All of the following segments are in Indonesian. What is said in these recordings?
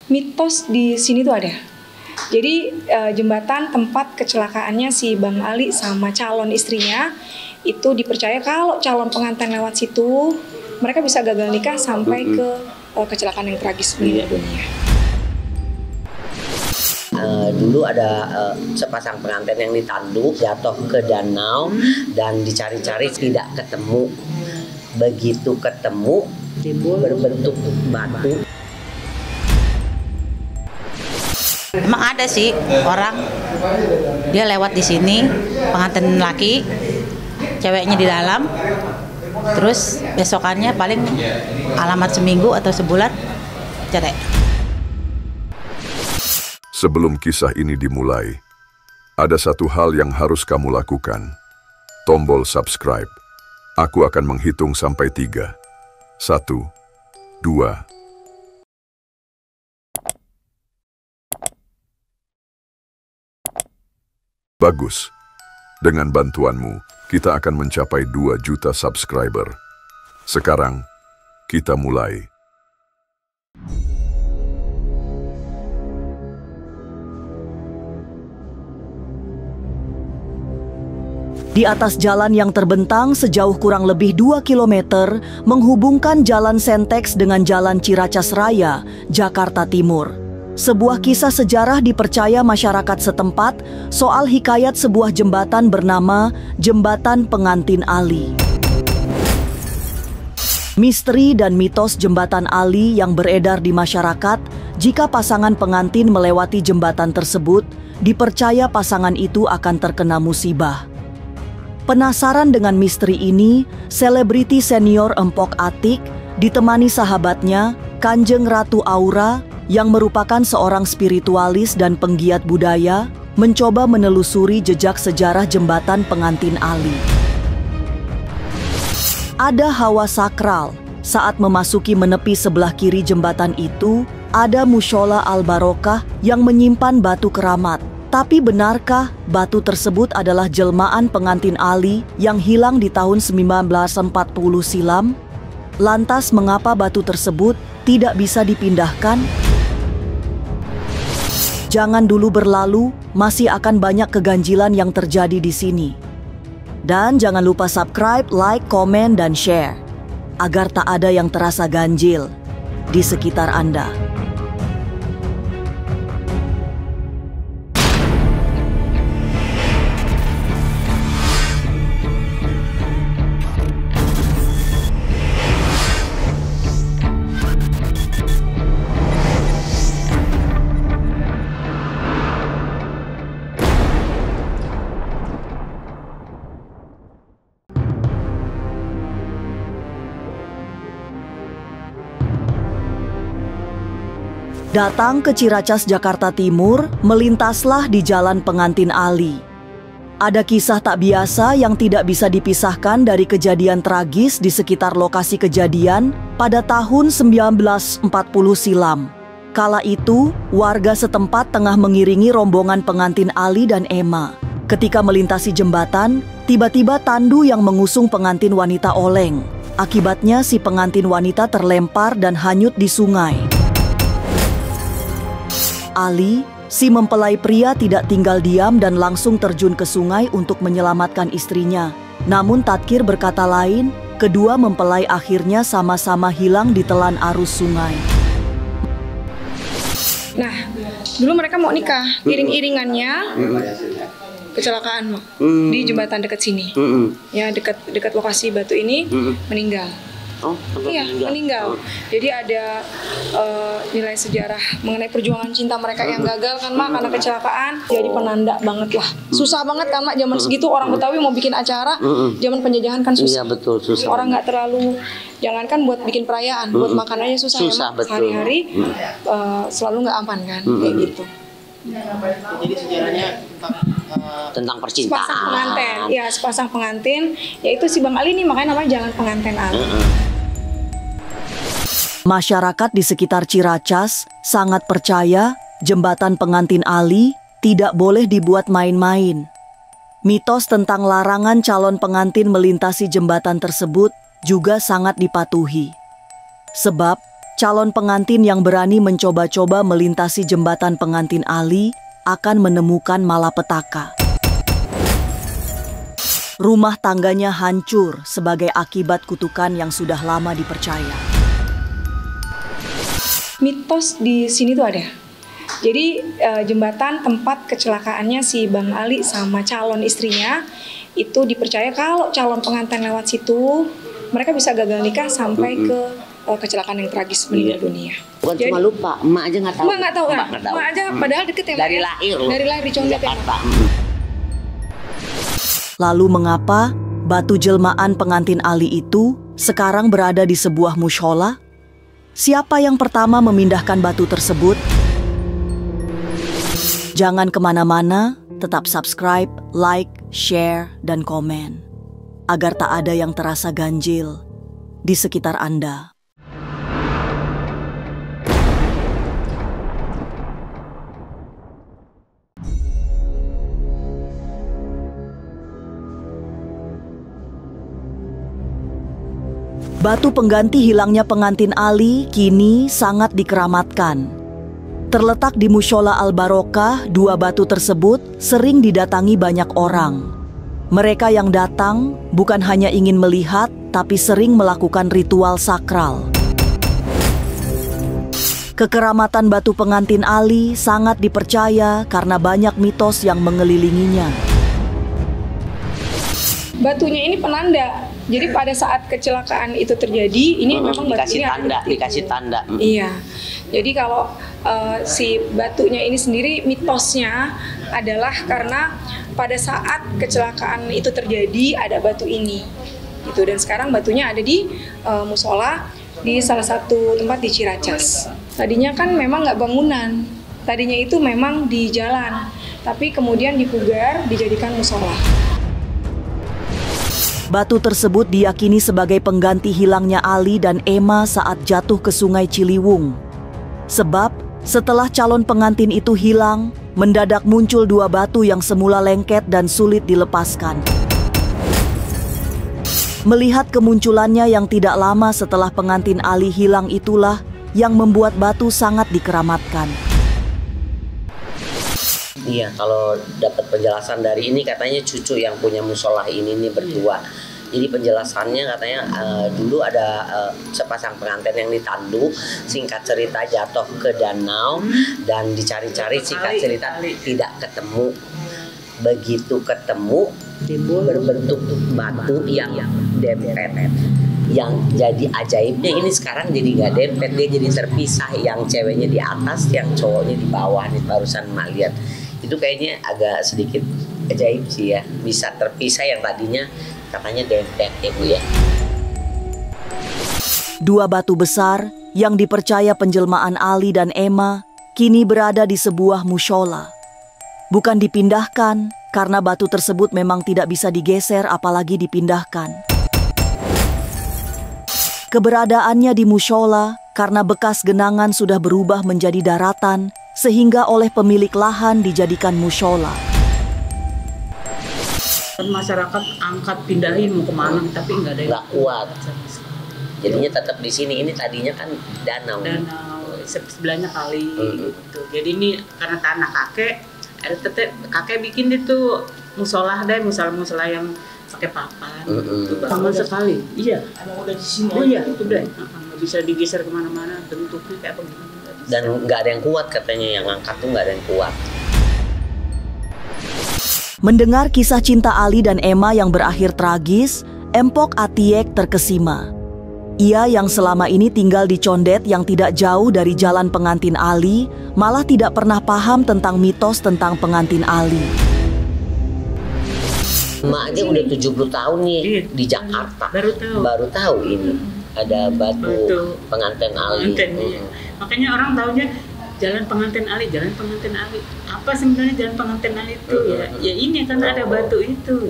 Mitos di sini tuh ada. Jadi jembatan tempat kecelakaannya si Bang Ali sama calon istrinya itu dipercaya kalau calon pengantin lewat situ mereka bisa gagal nikah sampai ke kecelakaan yang tragis meninggal dunia. Dulu ada sepasang pengantin yang ditanduk jatuh ke danau dan dicari-cari tidak ketemu. Begitu ketemu berbentuk batu. Emang ada sih orang dia lewat di sini pengantin laki, ceweknya di dalam, terus besokannya paling alamat seminggu atau sebulan cerai. Sebelum kisah ini dimulai, ada satu hal yang harus kamu lakukan. Tombol subscribe. Aku akan menghitung sampai 3. 1, 2. Bagus. Dengan bantuanmu, kita akan mencapai 2 juta subscriber. Sekarang, kita mulai. Di atas jalan yang terbentang sejauh kurang lebih 2 km menghubungkan Jalan Sentex dengan Jalan Ciracas Raya, Jakarta Timur. Sebuah kisah sejarah dipercaya masyarakat setempat soal hikayat sebuah jembatan bernama Jembatan Pengantin Ali. Misteri dan mitos Jembatan Ali yang beredar di masyarakat jika pasangan pengantin melewati jembatan tersebut, dipercaya pasangan itu akan terkena musibah. Penasaran dengan misteri ini, selebriti senior Empok Atiek ditemani sahabatnya, Kanjeng Ratu Aura, yang merupakan seorang spiritualis dan penggiat budaya, mencoba menelusuri jejak sejarah Jembatan Pengantin Ali. Ada hawa sakral. Saat memasuki menepi sebelah kiri jembatan itu, ada mushola Al-Barokah yang menyimpan batu keramat. Tapi benarkah batu tersebut adalah jelmaan pengantin Ali yang hilang di tahun 1940 silam? Lantas mengapa batu tersebut tidak bisa dipindahkan? Jangan dulu berlalu, masih akan banyak keganjilan yang terjadi di sini. Dan jangan lupa subscribe, like, komen, dan share, agar tak ada yang terasa ganjil di sekitar Anda. Datang ke Ciracas, Jakarta Timur, melintaslah di Jalan Pengantin Ali. Ada kisah tak biasa yang tidak bisa dipisahkan dari kejadian tragis di sekitar lokasi kejadian pada tahun 1940 silam. Kala itu, warga setempat tengah mengiringi rombongan pengantin Ali dan Emma. Ketika melintasi jembatan, tiba-tiba tandu yang mengusung pengantin wanita oleng. Akibatnya si pengantin wanita terlempar dan hanyut di sungai. Ali, si mempelai pria, tidak tinggal diam dan langsung terjun ke sungai untuk menyelamatkan istrinya. Namun tatkir berkata lain, kedua mempelai akhirnya sama-sama hilang ditelan arus sungai. Nah, dulu mereka mau nikah, iring-iringannya kecelakaan di jembatan dekat sini. Ya, dekat lokasi batu ini meninggal. Iya, meninggal. Jadi ada nilai sejarah mengenai perjuangan cinta mereka yang gagal kan Mak, karena kecelakaan. Jadi penanda banget lah. Susah banget kan Mak, zaman segitu orang Betawi mau bikin acara, zaman penjajahan kan susah. Iya betul, susah. Orang nggak terlalu, jangankan buat bikin perayaan, buat makan aja susah ya Mak. Sehari-hari selalu nggak aman kan, kayak gitu. Jadi sejarahnya tentang percintaan. Sepasang pengantin, ya sepasang pengantin, yaitu si Bang Ali nih, makanya namanya Jalan Pengantin Ali. Masyarakat di sekitar Ciracas sangat percaya Jembatan Pengantin Ali tidak boleh dibuat main-main. Mitos tentang larangan calon pengantin melintasi jembatan tersebut juga sangat dipatuhi. Sebab calon pengantin yang berani mencoba-coba melintasi jembatan pengantin Ali akan menemukan malapetaka. Rumah tangganya hancur sebagai akibat kutukan yang sudah lama dipercaya. Mitos di sini tuh ada. Jadi jembatan tempat kecelakaannya si Bang Ali sama calon istrinya itu dipercaya kalau calon pengantin lewat situ mereka bisa gagal nikah sampai ke kecelakaan yang tragis meninggal dunia. Bukan cuma lupa, emak aja nggak tahu. Emak nggak tahu, emak aja padahal deket ya. Dari lahir loh. Dari lahir di Condet ya. Lalu mengapa batu jelmaan pengantin Ali itu sekarang berada di sebuah mushola? Siapa yang pertama memindahkan batu tersebut? Jangan kemana-mana, tetap subscribe, like, share, dan komen. Agar tak ada yang terasa ganjil di sekitar Anda. Batu pengganti hilangnya pengantin Ali kini sangat dikeramatkan. Terletak di Mushola Al-Barokah, dua batu tersebut sering didatangi banyak orang. Mereka yang datang bukan hanya ingin melihat, tapi sering melakukan ritual sakral. Kekeramatan batu pengantin Ali sangat dipercaya karena banyak mitos yang mengelilinginya. Batunya ini penanda. Jadi pada saat kecelakaan itu terjadi, ini memang dikasih batunya dikasih tanda. Iya. Jadi kalau si batunya ini sendiri mitosnya adalah karena pada saat kecelakaan itu terjadi ada batu ini. Gitu. Dan sekarang batunya ada di musola di salah satu tempat di Ciracas. Tadinya kan memang nggak bangunan. Tadinya itu memang di jalan. Tapi kemudian dipugar dijadikan musola. Batu tersebut diyakini sebagai pengganti hilangnya Ali dan Emma saat jatuh ke Sungai Ciliwung. Sebab setelah calon pengantin itu hilang, mendadak muncul dua batu yang semula lengket dan sulit dilepaskan. Melihat kemunculannya yang tidak lama setelah pengantin Ali hilang itulah yang membuat batu sangat dikeramatkan. Iya, kalau dapat penjelasan dari ini katanya cucu yang punya musola ini nih berdua. Jadi penjelasannya katanya dulu ada sepasang pengantin yang ditanduk, singkat cerita jatuh ke danau dan dicari-cari, singkat cerita tidak ketemu. Begitu ketemu berbentuk batu yang dempet. Yang jadi ajaibnya ini sekarang jadi nggak dempet, dia jadi terpisah, yang ceweknya di atas, yang cowoknya di bawah. Nih barusan mak lihat. Itu kayaknya agak sedikit ajaib sih ya, bisa terpisah yang tadinya katanya dempet ya Bu ya. Dua batu besar yang dipercaya penjelmaan Ali dan Emma kini berada di sebuah mushola. Bukan dipindahkan karena batu tersebut memang tidak bisa digeser apalagi dipindahkan. Keberadaannya di mushola karena bekas genangan sudah berubah menjadi daratan sehingga oleh pemilik lahan dijadikan mushola. Masyarakat angkat pindahin mau kemana tapi nggak ada yang nggak kuat. Jadinya tetap di sini. Ini tadinya kan danau. Sebelahnya kali gitu. Jadi ini karena tanah kakek bikin itu musola musola yang pakai papan. Sama sekali. Iya. Emang udah di sini. Oh iya, udah. Nggak bisa digeser kemana-mana. Bentuknya kayak bagaimana. Dan nggak ada yang kuat katanya, yang angkat tuh nggak ada yang kuat. Mendengar kisah cinta Ali dan Emma yang berakhir tragis, Empok Atiek terkesima. Ia yang selama ini tinggal di Condet yang tidak jauh dari jalan pengantin Ali, malah tidak pernah paham tentang mitos tentang pengantin Ali. Emak aja udah 70 tahun nih di Jakarta. Baru tahu ini ada batu pengantin Ali. Makanya orang taunya jalan pengantin Ali. Apa sebenarnya jalan pengantin Ali itu? Ya ini kan ada batu itu.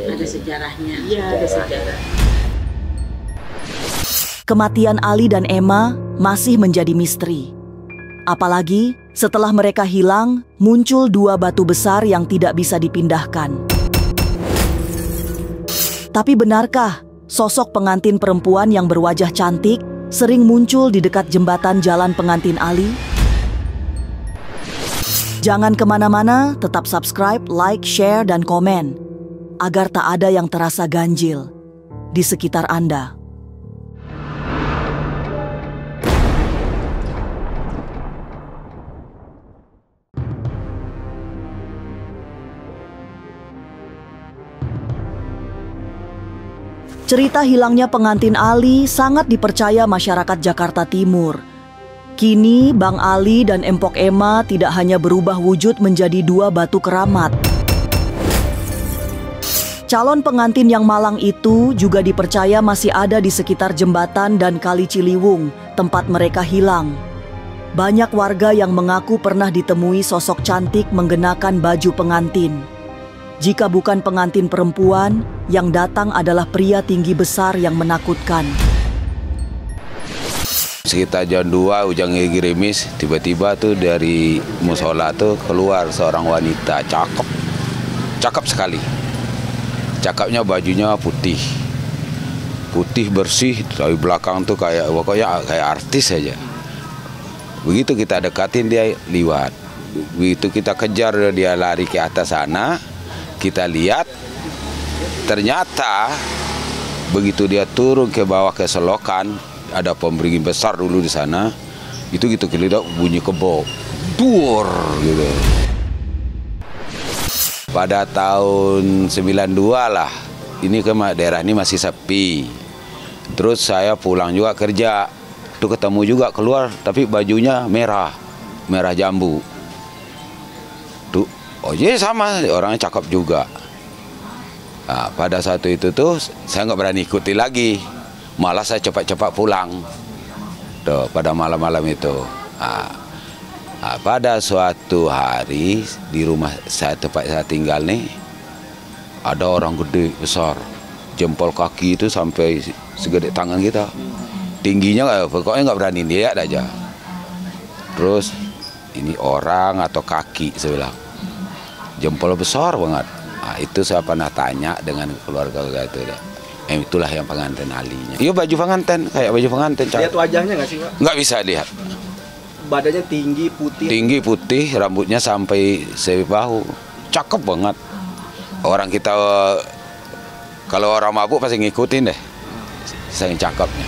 Ada sejarahnya. Iya, ada sejarah. Kematian Ali dan Emma masih menjadi misteri. Apalagi setelah mereka hilang, muncul dua batu besar yang tidak bisa dipindahkan. Tapi benarkah sosok pengantin perempuan yang berwajah cantik sering muncul di dekat jembatan Jalan Pengantin Ali? Jangan kemana-mana, tetap subscribe, like, share, dan komen, agar tak ada yang terasa ganjil di sekitar Anda. Cerita hilangnya pengantin Ali sangat dipercaya masyarakat Jakarta Timur. Kini, Bang Ali dan Empok Emma tidak hanya berubah wujud menjadi dua batu keramat. Calon pengantin yang malang itu juga dipercaya masih ada di sekitar jembatan dan Kali Ciliwung, tempat mereka hilang. Banyak warga yang mengaku pernah ditemui sosok cantik menggenakan baju pengantin. Jika bukan pengantin perempuan, yang datang adalah pria tinggi besar yang menakutkan. Sekitar jam 2 hujan gerimis, tiba-tiba tuh dari musola tuh keluar seorang wanita cakep. Cakep sekali. Cakepnya bajunya putih. Putih bersih, dari belakang tuh pokoknya kayak artis saja. Begitu kita dekatin dia liwat. Begitu kita kejar dia lari ke atas sana. Kita lihat, ternyata begitu dia turun ke bawah ke selokan, ada pemberingin besar dulu di sana. Itu gitu kelidak bunyi kebo, dur gitu. Pada tahun 92 lah, ini ke daerah ini masih sepi. Terus saya pulang juga kerja, tuh ketemu juga keluar, tapi bajunya merah jambu. Tuh. Oh iya sama, orangnya cakep juga. Nah, pada saat itu tuh saya nggak berani ikuti lagi, malah saya cepat-cepat pulang. Tuh, pada malam-malam itu. Nah, pada suatu hari di rumah saya tempat saya tinggal nih, ada orang gede besar, jempol kaki itu sampai segede tangan kita, tingginya pokoknya nggak berani lihat aja. Terus ini orang atau kaki saya bilang. Jempol besar banget. Nah, itu saya pernah tanya dengan keluarga itu. Itulah yang pengantin alinya. Iya baju pengantin, kayak baju pengantin. Lihat wajahnya nggak sih Pak? Nggak bisa lihat. Badannya tinggi, putih. Tinggi, putih, rambutnya sampai sebahu. Cakep banget. Orang kita, kalau orang mabuk pasti ngikutin deh. Saking cakepnya.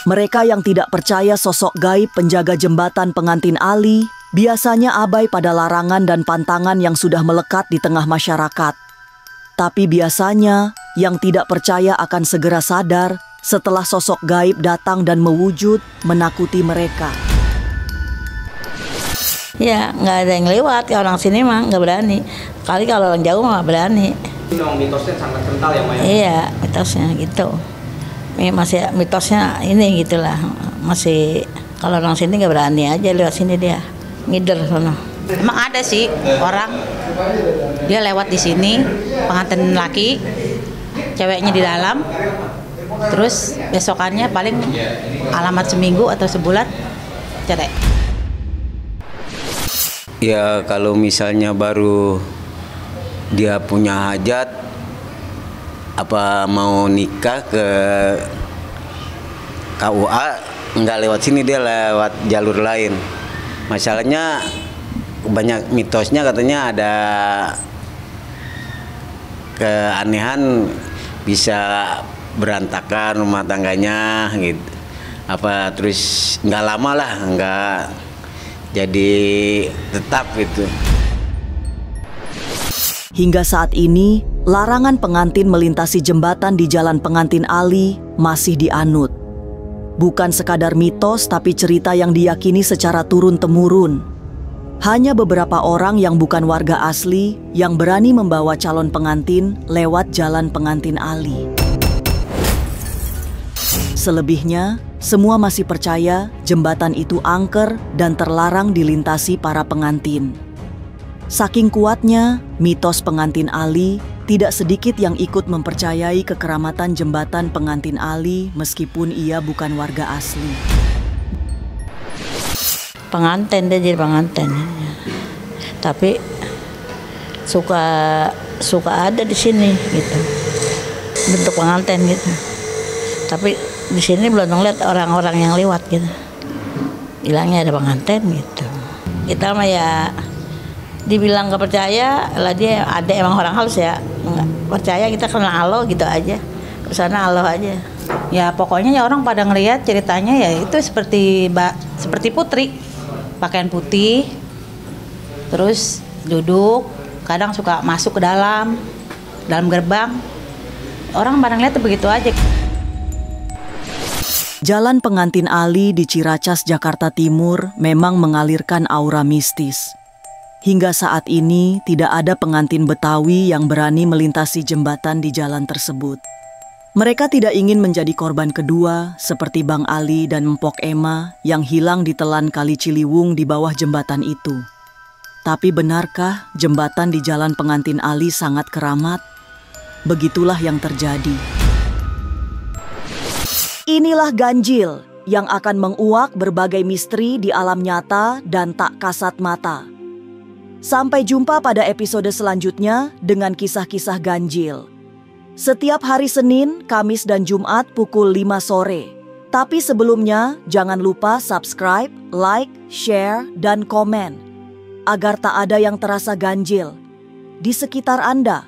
Mereka yang tidak percaya sosok gaib penjaga jembatan pengantin Ali biasanya abai pada larangan dan pantangan yang sudah melekat di tengah masyarakat. Tapi biasanya yang tidak percaya akan segera sadar setelah sosok gaib datang dan mewujud menakuti mereka. Ya, nggak ada yang lewat. Kalau orang sini mah nggak berani. Kali kalau orang jauh mah berani. Ini mitosnya sangat kental ya Maya? Iya, mitosnya gitu. Masih mitosnya ini gitulah. Masih kalau orang sini nggak berani aja lewat sini dia. Ngider sana. Emang ada sih orang dia lewat di sini, pengantin laki, ceweknya di dalam, terus besokannya paling alamat seminggu atau sebulan cerai. Ya kalau misalnya baru dia punya hajat, apa mau nikah ke KUA, nggak lewat sini, dia lewat jalur lain. Masalahnya banyak mitosnya, katanya ada keanehan, bisa berantakan rumah tangganya gitu. Apa terus nggak lama lah, nggak jadi tetap gitu. Hingga saat ini, larangan pengantin melintasi jembatan di Jalan Pengantin Ali masih dianut. Bukan sekadar mitos, tapi cerita yang diyakini secara turun-temurun. Hanya beberapa orang yang bukan warga asli yang berani membawa calon pengantin lewat Jalan Pengantin Ali. Selebihnya, semua masih percaya jembatan itu angker dan terlarang dilintasi para pengantin. Saking kuatnya, mitos pengantin Ali, tidak sedikit yang ikut mempercayai kekeramatan jembatan Pengantin Ali meskipun ia bukan warga asli. Pengantin, dia jadi pengantin. Tapi suka ada di sini gitu. Bentuk pengantin gitu. Tapi di sini belum ngeliat orang-orang yang lewat gitu. Bilangnya ada pengantin gitu. Kita mah ya dibilang gak percaya, lah dia ada emang orang halus ya. Nggak percaya, kita kenal Allah gitu aja. Kesana Allah aja. Ya pokoknya ya orang pada ngelihat ceritanya ya itu seperti putri. Pakaian putih. Terus duduk, kadang suka masuk ke dalam gerbang. Orang pada ngeliat begitu aja. Jalan Pengantin Ali di Ciracas, Jakarta Timur memang mengalirkan aura mistis. Hingga saat ini tidak ada pengantin Betawi yang berani melintasi jembatan di jalan tersebut. Mereka tidak ingin menjadi korban kedua seperti Bang Ali dan Mpok Emma yang hilang ditelan Kali Ciliwung di bawah jembatan itu. Tapi benarkah jembatan di Jalan Pengantin Ali sangat keramat? Begitulah yang terjadi. Inilah ganjil yang akan menguak berbagai misteri di alam nyata dan tak kasat mata. Sampai jumpa pada episode selanjutnya dengan kisah-kisah ganjil. Setiap hari Senin, Kamis, dan Jumat pukul 5 sore. Tapi sebelumnya, jangan lupa subscribe, like, share, dan komen. Agar tak ada yang terasa ganjil di sekitar Anda.